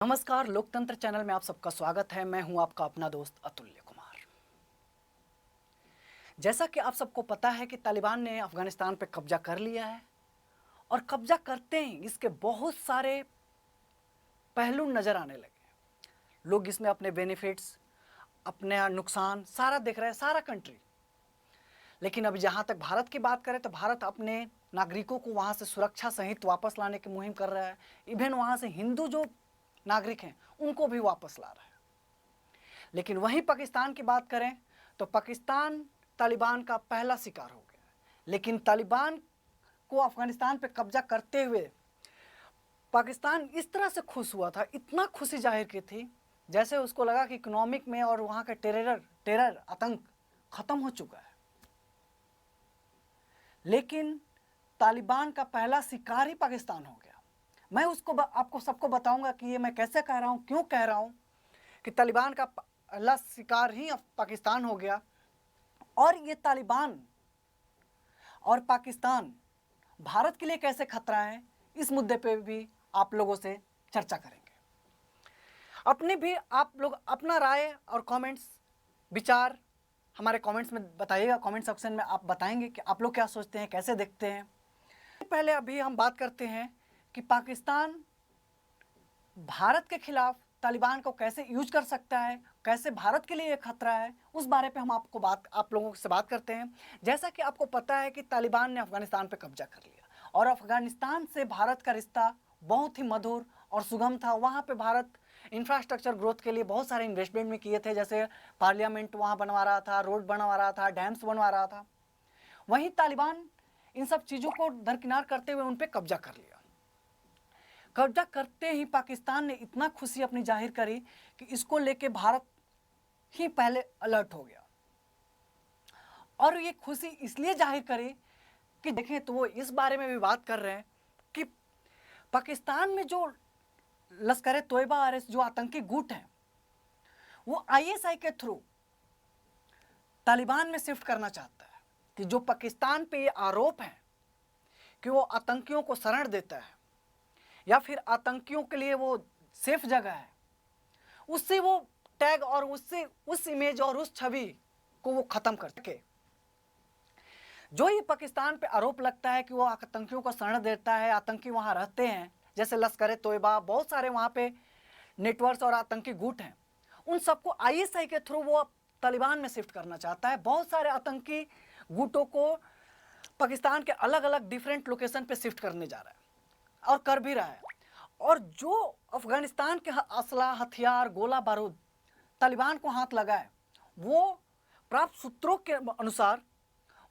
नमस्कार, लोकतंत्र चैनल में आप सबका स्वागत है। मैं हूं आपका अपना दोस्त अतुल्य कुमार। जैसा कि आप सबको पता है कि तालिबान ने अफगानिस्तान पर कब्जा कर लिया है और कब्जा करते ही इसके बहुत सारे पहलू नज़र आने लगे। लोग इसमें अपने बेनिफिट्स, अपने नुकसान सारा देख रहे हैं, सारा कंट्री। लेकिन अब जहाँ तक भारत की बात करें तो भारत अपने नागरिकों को वहाँ से सुरक्षा सहित वापस लाने की मुहिम कर रहा है। इवन वहाँ से हिंदू जो नागरिक हैं उनको भी वापस ला रहा है। लेकिन वहीं पाकिस्तान की बात करें तो पाकिस्तान तालिबान का पहला शिकार हो गया। लेकिन तालिबान को अफगानिस्तान पे कब्जा करते हुए पाकिस्तान इस तरह से खुश हुआ था, इतना खुशी जाहिर की थी जैसे उसको लगा कि इकोनॉमिक में और वहाँ का टेरर आतंक ख़त्म हो चुका है। लेकिन तालिबान का पहला शिकार ही पाकिस्तान हो गया। मैं उसको आपको सबको बताऊंगा कि ये मैं कैसे कह रहा हूँ, क्यों कह रहा हूँ कि तालिबान का पहला शिकार ही पाकिस्तान हो गया। और ये तालिबान और पाकिस्तान भारत के लिए कैसे खतरा है, इस मुद्दे पे भी आप लोगों से चर्चा करेंगे। अपने भी आप लोग अपना राय और कमेंट्स, विचार हमारे कमेंट्स में बताइएगा। कमेंट सेक्शन में आप बताएंगे कि आप लोग क्या सोचते हैं, कैसे देखते हैं। पहले अभी हम बात करते हैं कि पाकिस्तान भारत के खिलाफ तालिबान को कैसे यूज कर सकता है, कैसे भारत के लिए ये खतरा है, उस बारे पे हम आप लोगों से बात करते हैं। जैसा कि आपको पता है कि तालिबान ने अफगानिस्तान पे कब्जा कर लिया और अफगानिस्तान से भारत का रिश्ता बहुत ही मधुर और सुगम था। वहाँ पे भारत इंफ्रास्ट्रक्चर ग्रोथ के लिए बहुत सारे इन्वेस्टमेंट भी किए थे, जैसे पार्लियामेंट वहाँ बनवा रहा था, रोड बनवा रहा था, डैम्स बनवा रहा था। वहीं तालिबान इन सब चीज़ों को दरकिनार करते हुए उन पर कब्जा कर लिया। कब्जा करते ही पाकिस्तान ने इतना खुशी अपनी जाहिर करी कि इसको लेके भारत ही पहले अलर्ट हो गया। और ये खुशी इसलिए जाहिर करी कि देखें तो वो इस बारे में भी बात कर रहे हैं कि पाकिस्तान में जो लश्कर तोयबा और जो आतंकी गुट हैं वो आईएसआई के थ्रू तालिबान में शिफ्ट करना चाहता है। कि जो पाकिस्तान पे ये आरोप है कि वो आतंकियों को शरण देता है या फिर आतंकियों के लिए वो सेफ जगह है, उससे वो टैग और उससे उस इमेज और उस छवि को वो खत्म कर सके। जो ये पाकिस्तान पे आरोप लगता है कि वो आतंकियों को शरण देता है, आतंकी वहाँ रहते हैं, जैसे लश्कर तोयबा, बहुत सारे वहाँ पे नेटवर्क्स और आतंकी गुट हैं, उन सबको आईएसआई के थ्रू वो तालिबान में शिफ्ट करना चाहता है। बहुत सारे आतंकी गुटों को पाकिस्तान के अलग अलग डिफरेंट लोकेशन पे शिफ्ट करने जा रहा है और कर भी रहा है। और जो अफगानिस्तान के असला, हथियार, गोला बारूद तालिबान को हाथ लगा है, वो प्राप्त सूत्रों के अनुसार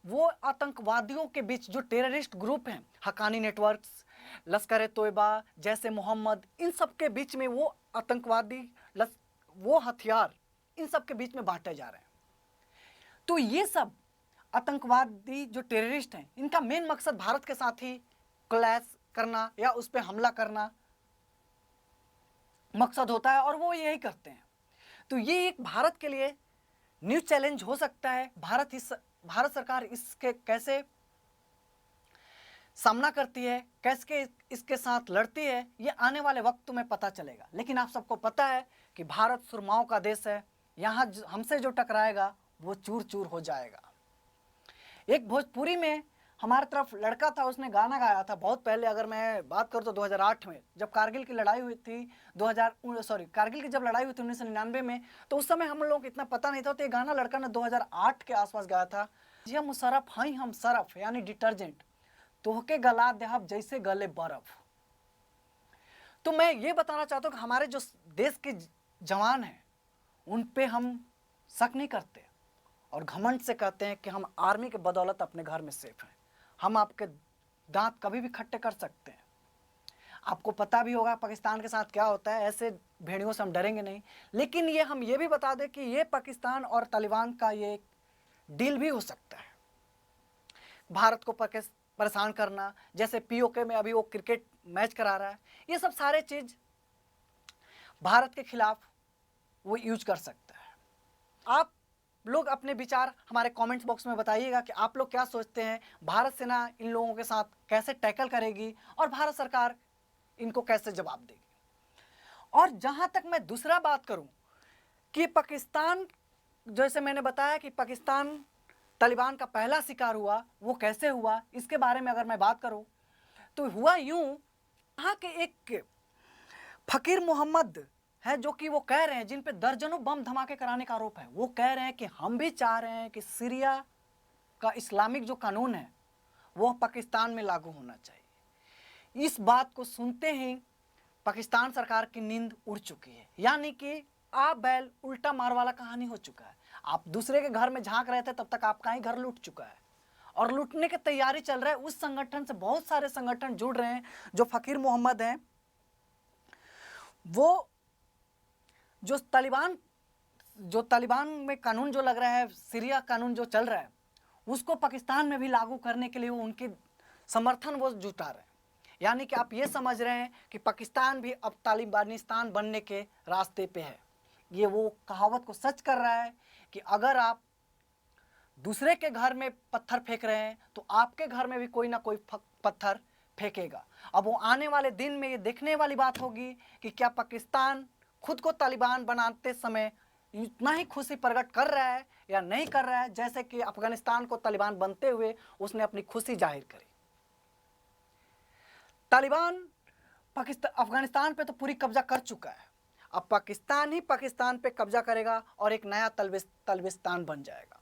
वो आतंकवादियों के बीच जो टेररिस्ट ग्रुप हैं, हक्कानी नेटवर्क्स, लश्कर तोयबा, जैसे मोहम्मद, इन सब के बीच में वो आतंकवादी वो हथियार इन सब के बीच में बांटे जा रहे हैं। तो ये सब आतंकवादी जो टेररिस्ट हैं, इनका मेन मकसद भारत के साथ ही क्लैश करना या उस पर हमला करना मकसद होता है और वो यही करते हैं। तो ये एक भारत के लिए न्यू चैलेंज हो सकता है। भारत सरकार इसके कैसे सामना करती है, कैसे इसके साथ लड़ती है, ये आने वाले वक्त में पता चलेगा। लेकिन आप सबको पता है कि भारत सुरमाओं का देश है, यहाँ हमसे जो टकराएगा वो चूर चूर हो जाएगा। एक भोजपुरी में हमारे तरफ लड़का था, उसने गाना गाया था बहुत पहले, अगर मैं बात करूँ तो 2008 में, जब कारगिल की लड़ाई हुई थी, कारगिल की जब लड़ाई हुई थी 1999 में, तो उस समय हम लोग को इतना पता नहीं था। तो ये गाना लड़का ने 2008 के आसपास गाया था। जी मुशर्रफ हई हम सरफ, यानी डिटर्जेंट, तोहके गला देहब जैसे गले बर्फ। तो मैं ये बताना चाहता हूँ कि हमारे जो देश के जवान हैं उन पे हम शक नहीं करते और घमंड से कहते हैं कि हम आर्मी के बदौलत अपने घर में सेफ हैं। हम आपके दांत कभी भी खट्टे कर सकते हैं। आपको पता भी होगा पाकिस्तान के साथ क्या होता है, ऐसे भेड़ियों से हम डरेंगे नहीं। लेकिन हम ये भी बता दें कि ये पाकिस्तान और तालिबान का ये डील भी हो सकता है, भारत को परेशान करना। जैसे पीओके में अभी वो क्रिकेट मैच करा रहा है, ये सब सारे चीज़ भारत के खिलाफ वो यूज कर सकता है। आप लोग अपने विचार हमारे कमेंट्स बॉक्स में बताइएगा कि आप लोग क्या सोचते हैं, भारत सेना इन लोगों के साथ कैसे टैकल करेगी और भारत सरकार इनको कैसे जवाब देगी। और जहाँ तक मैं दूसरा बात करूँ कि पाकिस्तान, जैसे मैंने बताया कि पाकिस्तान तालिबान का पहला शिकार हुआ, वो कैसे हुआ, इसके बारे में अगर मैं बात करूँ तो हुआ यूँ, यहाँ के एक फ़कीर मोहम्मद है जो कि वो कह रहे हैं, जिन पे दर्जनों बम धमाके कराने का आरोप है, वो कह रहे हैं कि हम भी चाह रहे हैं कि सीरिया का इस्लामिक जो कानून है वो पाकिस्तान में लागू होना चाहिए। इस बात को सुनते ही पाकिस्तान सरकार की नींद उड़ चुकी है, यानी कि आप बैल उल्टा मार वाला कहानी हो चुका है। आप दूसरे के घर में झांक रहे थे, तब तक आपका ही घर लूट चुका है और लूटने की तैयारी चल रहा है। उस संगठन से बहुत सारे संगठन जुड़ रहे हैं। जो फ़कीर मोहम्मद हैं, वो जो तालिबान में कानून जो लग रहा है, सीरिया कानून जो चल रहा है, उसको पाकिस्तान में भी लागू करने के लिए वो उनकी समर्थन वो जुटा रहे हैं। यानी कि आप ये समझ रहे हैं कि पाकिस्तान भी अब तालिबानिस्तान बनने के रास्ते पे है। ये वो कहावत को सच कर रहा है कि अगर आप दूसरे के घर में पत्थर फेंक रहे हैं तो आपके घर में भी कोई ना कोई पत्थर फेंकेगा। अब वो आने वाले दिन में ये देखने वाली बात होगी कि क्या पाकिस्तान खुद को तालिबान बनाते समय इतना ही खुशी प्रकट कर रहा है या नहीं कर रहा है, जैसे कि अफगानिस्तान को तालिबान बनते हुए उसने अपनी खुशी जाहिर करी। तालिबान अफगानिस्तान पे तो पूरी कब्जा कर चुका है, अब पाकिस्तान ही पाकिस्तान पे कब्जा करेगा और एक नया तलबिस्तान बन जाएगा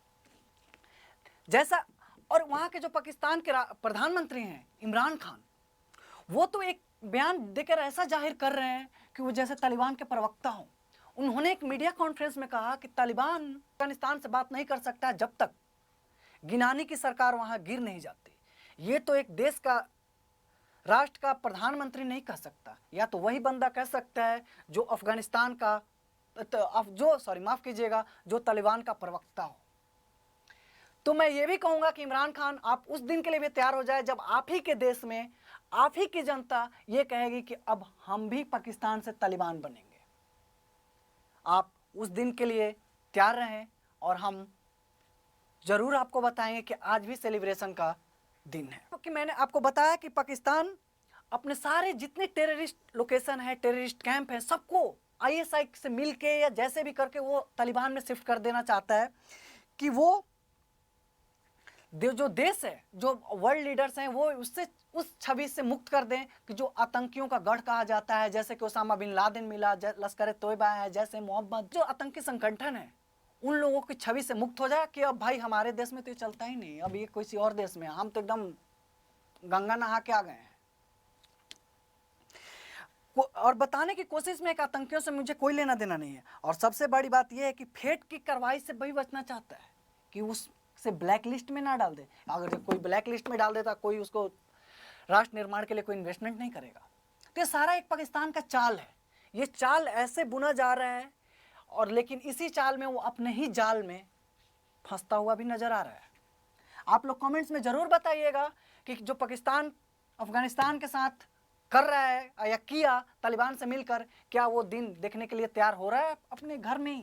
जैसा। और वहाँ के जो पाकिस्तान के प्रधानमंत्री हैं इमरान खान, वो तो एक बयान देकर ऐसा जाहिर कर रहे हैं कि वो जैसे तालिबान के प्रवक्ता हों। उन्होंने एक मीडिया कॉन्फ्रेंस में कहा कि तालिबान अफगानिस्तान से बात नहीं कर सकता जब तक गिलानी की सरकार वहाँ गिर नहीं जाती। ये तो एक देश का, राष्ट्र का प्रधानमंत्री नहीं कह सकता, या तो वही बंदा कह सकता है जो अफगानिस्तान का माफ़ कीजिएगा, जो तालिबान का प्रवक्ता हो। तो मैं ये भी कहूँगा कि इमरान खान, आप उस दिन के लिए भी तैयार हो जाए जब आप ही के देश में आप ही की जनता ये कहेगी कि अब हम भी पाकिस्तान से तालिबान बनेंगे। आप उस दिन के लिए तैयार रहें और हम ज़रूर आपको बताएंगे कि आज भी सेलिब्रेशन का दिन है। क्योंकि मैंने आपको बताया कि पाकिस्तान अपने सारे जितने टेररिस्ट लोकेशन है, टेररिस्ट कैंप है, सबको ISI से मिल के या जैसे भी करके वो तालिबान में शिफ्ट कर देना चाहता है कि वो जो देश है, जो वर्ल्ड लीडर्स हैं, वो उससे उस छवि से मुक्त कर दें कि जो आतंकियों का गढ़ कहा जाता है, जैसे कि ओसामा बिन लादेन मिला, लश्कर तोयबा है, जैसे मोहम्मद, जो आतंकी संगठन है, उन लोगों की छवि से मुक्त हो जाए कि अब भाई हमारे देश में तो ये चलता ही नहीं, अब ये किसी और देश में, हम तो एकदम गंगा नहा के आ गए हैं। और बताने की कोशिश में, एक आतंकियों से मुझे कोई लेना देना नहीं है। और सबसे बड़ी बात यह है कि फेट की कार्रवाई से भी बचना चाहता है कि उससे ब्लैक लिस्ट में ना डाल दे। अगर कोई ब्लैक लिस्ट में डाल देता, कोई उसको राष्ट्र निर्माण के लिए कोई इन्वेस्टमेंट नहीं करेगा। तो ये सारा एक पाकिस्तान का चाल है। ये चाल ऐसे बुना जा रहा है और लेकिन इसी चाल में वो अपने ही जाल में फंसता हुआ भी नज़र आ रहा है। आप लोग कमेंट्स में ज़रूर बताइएगा कि जो पाकिस्तान अफगानिस्तान के साथ कर रहा है या किया तालिबान से मिलकर, क्या वो दिन देखने के लिए तैयार हो रहा है अपने घर में ही।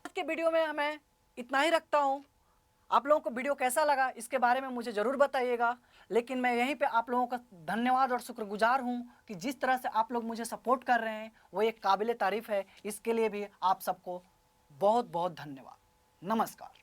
आज के वीडियो में मैं इतना ही रखता हूँ। आप लोगों को वीडियो कैसा लगा इसके बारे में मुझे ज़रूर बताइएगा। लेकिन मैं यहीं पे आप लोगों का धन्यवाद और शुक्रगुजार हूँ कि जिस तरह से आप लोग मुझे सपोर्ट कर रहे हैं वो एक काबिल तारीफ़ है। इसके लिए भी आप सबको बहुत बहुत धन्यवाद। नमस्कार।